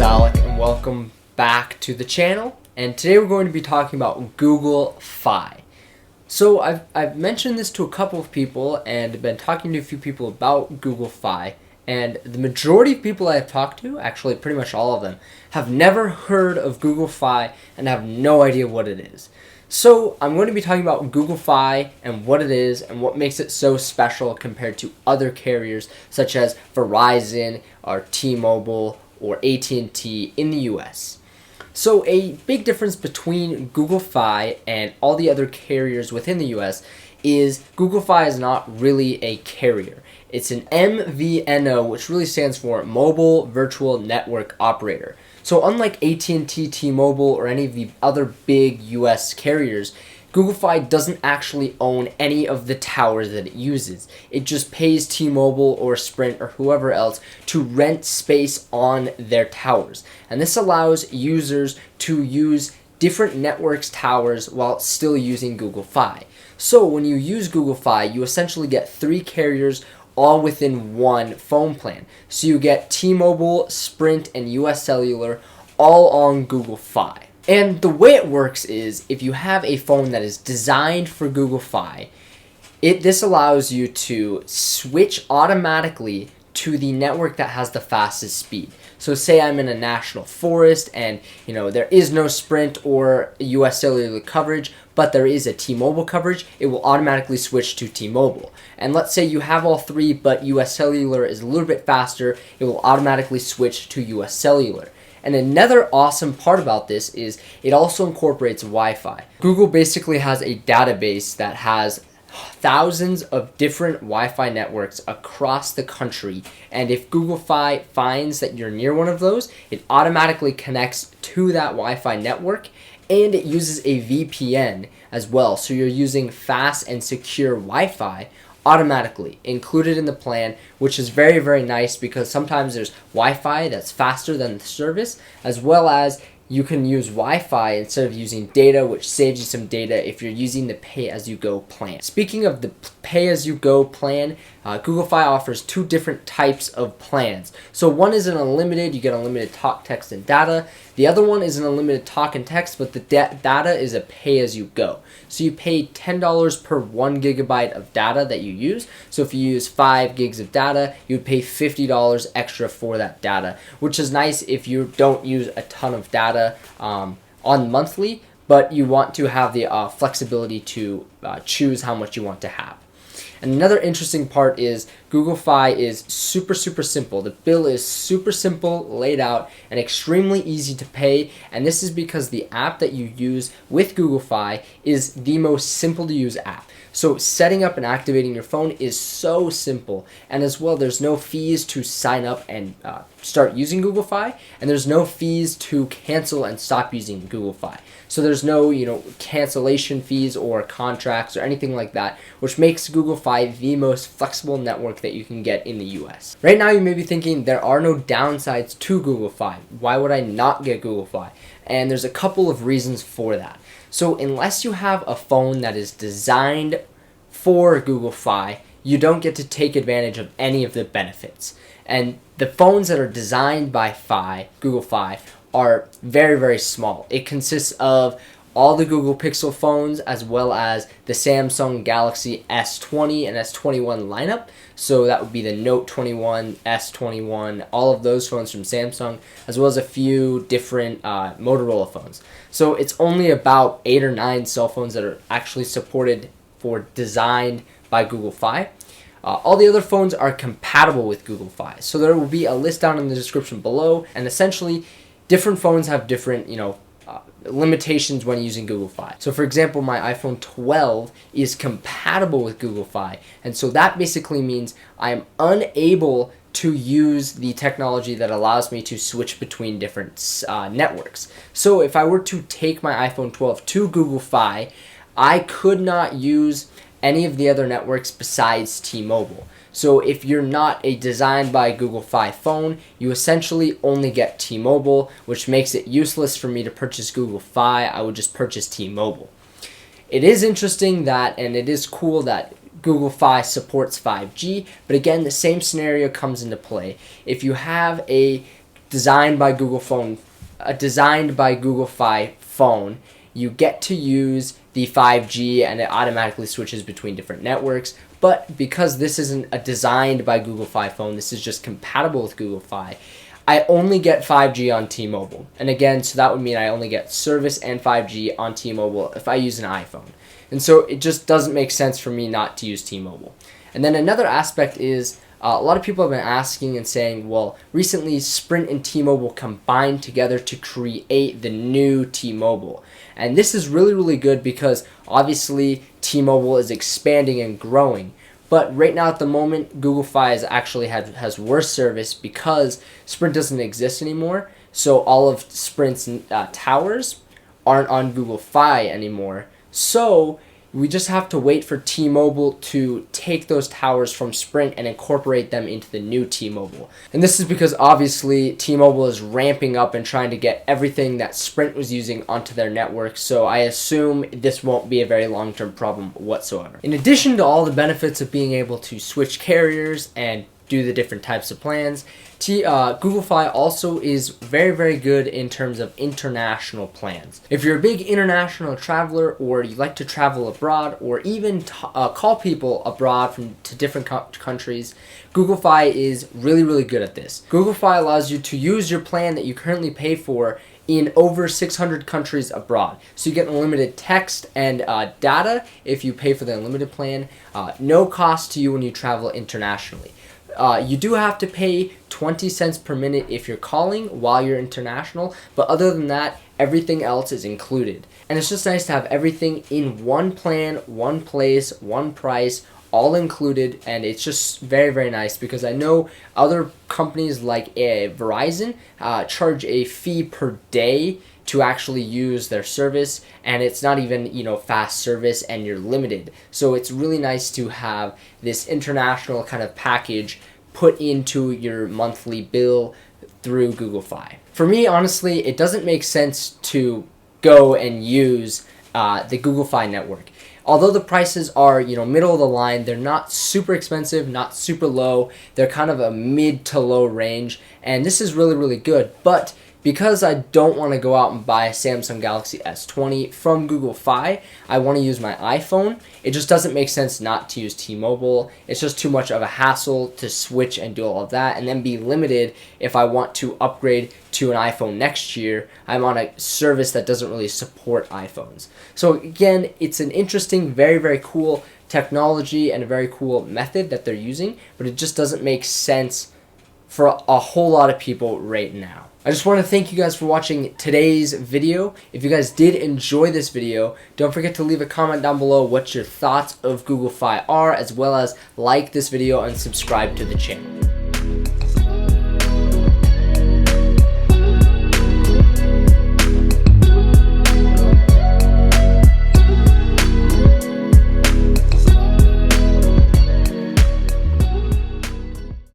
Alec and welcome back to the channel, and today we're going to be talking about Google Fi. So I've mentioned this to a couple of people and been talking to a few people about Google Fi, and the majority of people I've talked to, actually pretty much all of them, have never heard of Google Fi and have no idea what it is. So I'm going to be talking about Google Fi and what it is and what makes it so special compared to other carriers such as Verizon or T-Mobile or AT&T in the US. So a big difference between Google Fi and all the other carriers within the US is Google Fi is not really a carrier. It's an MVNO, which really stands for Mobile Virtual Network Operator. So unlike AT&T, T-Mobile, or any of the other big US carriers, Google Fi doesn't actually own any of the towers that it uses. It just pays T-Mobile or Sprint or whoever else to rent space on their towers. And this allows users to use different networks' towers while still using Google Fi. So when you use Google Fi, you essentially get 3 carriers all within one phone plan. So you get T-Mobile, Sprint, and US Cellular all on Google Fi. And the way it works is if you have a phone that is designed for Google Fi, this allows you to switch automatically to the network that has the fastest speed. So say I'm in a national forest and there is no Sprint or US Cellular coverage, but there is a T-Mobile coverage, it will automatically switch to T-Mobile. And let's say you have all 3 but US Cellular is a little bit faster, it will automatically switch to US Cellular. And another awesome part about this is it also incorporates Wi-Fi. Google basically has a database that has thousands of different Wi-Fi networks across the country, and if Google Fi finds that you're near one of those, it automatically connects to that Wi-Fi network, and it uses a VPN as well, so you're using fast and secure Wi-Fi automatically included in the plan, which is very, very nice because sometimes there's Wi-Fi that's faster than the service, as well as you can use Wi-Fi instead of using data, which saves you some data if you're using the pay-as-you-go plan. Speaking of the pay-as-you-go plan, Google Fi offers 2 different types of plans. So one is an unlimited, you get unlimited talk, text, and data. The other one is an unlimited talk and text, but the data is a pay-as-you-go. So you pay $10 per 1 gigabyte of data that you use. So if you use 5 gigs of data, you would pay $50 extra for that data, which is nice if you don't use a ton of data on monthly, but you want to have the flexibility to choose how much you want to have. And another interesting part is Google Fi is super simple. The bill is super simple, laid out, and extremely easy to pay. And this is because the app that you use with Google Fi is the most simple to use app. So setting up and activating your phone is so simple. And as well, there's no fees to sign up and start using Google Fi, and there's no fees to cancel and stop using Google Fi. So there's no cancellation fees or contracts or anything like that, which makes Google Fi the most flexible network that you can get in the US. Right now you may be thinking there are no downsides to Google Fi. Why would I not get Google Fi? And there's a couple of reasons for that. So unless you have a phone that is designed for Google Fi, you don't get to take advantage of any of the benefits. And the phones that are designed by Google Fi, are very, very small. It consists of all the Google Pixel phones as well as the Samsung Galaxy S20 and S21 lineup. So that would be the Note 21, S21, all of those phones from Samsung, as well as a few different Motorola phones. So it's only about 8 or 9 cell phones that are actually supported for designed by Google Fi. All the other phones are compatible with Google Fi. So there will be a list down in the description below, and essentially different phones have different, limitations when using Google Fi. So for example, my iPhone 12 is compatible with Google Fi, and so that basically means I am unable to use the technology that allows me to switch between different networks. So if I were to take my iPhone 12 to Google Fi, I could not use any of the other networks besides T-Mobile. So if you're not a designed by Google Fi phone, you essentially only get T-Mobile, which makes it useless for me to purchase Google Fi. I would just purchase T-Mobile. It is interesting that, and it is cool that Google Fi supports 5G, but again, the same scenario comes into play. If you have a designed by Google Fi phone, you get to use the 5G and it automatically switches between different networks. But because this isn't a designed by Google Fi phone, this is just compatible with Google Fi, I only get 5G on T-Mobile. And again, so that would mean I only get service and 5G on T-Mobile if I use an iPhone. And so it just doesn't make sense for me not to use T-Mobile. And then another aspect is a lot of people have been asking and saying, well, recently Sprint and T-Mobile combined together to create the new T-Mobile. And this is really, really good because obviously T-Mobile is expanding and growing. But right now at the moment, Google Fi has worse service because Sprint doesn't exist anymore. So all of Sprint's towers aren't on Google Fi anymore. So we just have to wait for T-Mobile to take those towers from Sprint and incorporate them into the new T-Mobile. And this is because obviously T-Mobile is ramping up and trying to get everything that Sprint was using onto their network, so I assume this won't be a very long-term problem whatsoever. In addition to all the benefits of being able to switch carriers and do the different types of plans, Google Fi also is very, very good in terms of international plans. If you're a big international traveler, or you like to travel abroad, or even call people abroad to different countries, Google Fi is really, really good at this. Google Fi allows you to use your plan that you currently pay for in over 600 countries abroad. So you get unlimited text and data if you pay for the unlimited plan. No cost to you when you travel internationally. You do have to pay 20 cents per minute if you're calling while you're international, but other than that, everything else is included. And it's just nice to have everything in one plan, one place, one price, all included, and it's just very, very nice because I know other companies like Verizon charge a fee per day to actually use their service, and it's not even, fast service, and you're limited. So it's really nice to have this international kind of package put into your monthly bill through Google Fi. For me, honestly, it doesn't make sense to go and use the Google Fi network. Although the prices are, middle of the line, they're not super expensive, not super low. They're kind of a mid to low range, and this is really, really good. But because I don't want to go out and buy a Samsung Galaxy S20 from Google Fi, I want to use my iPhone. It just doesn't make sense not to use T-Mobile. It's just too much of a hassle to switch and do all of that and then be limited if I want to upgrade to an iPhone next year. I'm on a service that doesn't really support iPhones. So again, it's an interesting, very, very cool technology and a very cool method that they're using, but it just doesn't make sense for a whole lot of people right now. I just want to thank you guys for watching today's video. If you guys did enjoy this video, don't forget to leave a comment down below what your thoughts of Google Fi are, as well as like this video and subscribe to the channel.